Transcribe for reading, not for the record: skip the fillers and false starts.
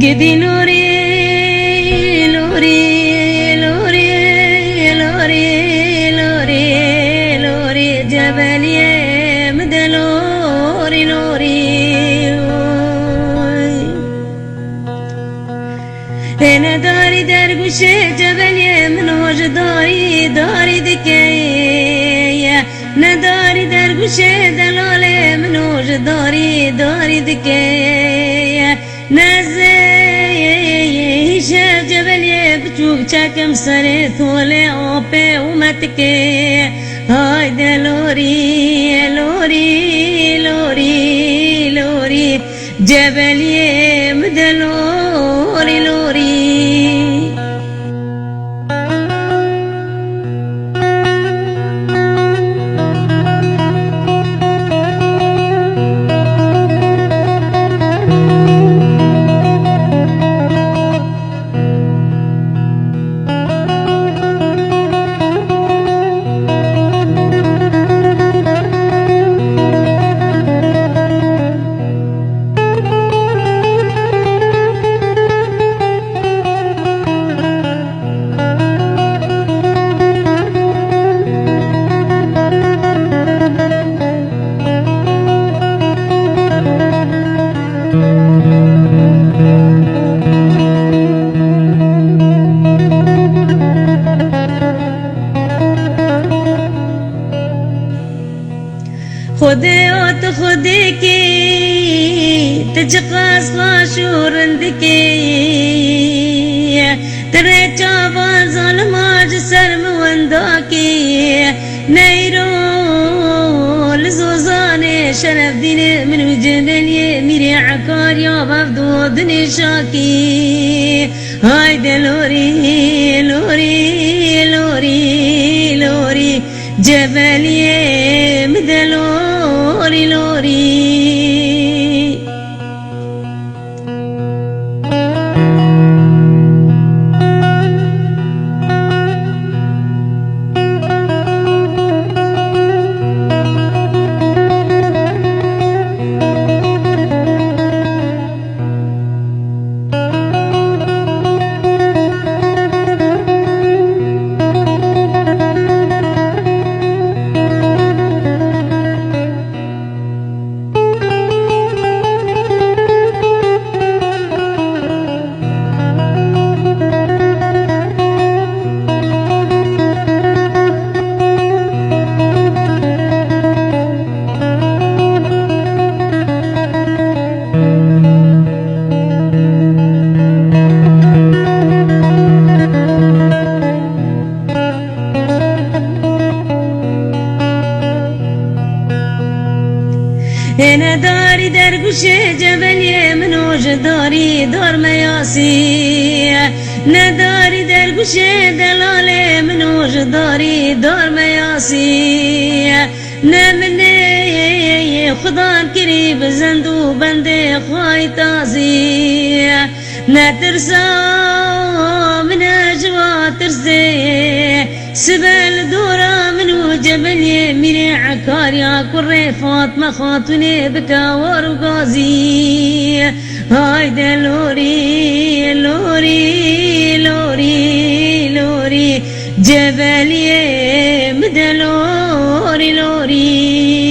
قدي لوري لوري لوري لوري لوري لوري جبل يمد لوري لوري أنا داري درقش جبل يمن وج داري داري دكية نداري درقش دلال من وج داري داري دكية نزيش جبل يبجوك چاكم سر ثولي اوپي ومتكي هاي دلوري لوري لوري لوري جبل يمدلوري لوري خودت خودی کی تجقاس لا شورندکی ترے چاوا ظلماج سرم ونداکی نیرو لزوزان شرف دین من وجدنی میری عکار یا بفدود نشاکی هاي دلوري لوري لوري لوري جبل يمدلوري لوري أنا داري درقش جبل يمن وج داري دار مياسي نداري درقش دلال من وج داري دار مياسي نمني خدان قريب زندو بندي خواي تازي نترسا من أجوا ترسي سبال دورا منو جبلي ميري عكاريا كري فاطمة خاتوني بكاور وغازي هايدا لوري لوري لوري لوري جبلي مدلوري لوري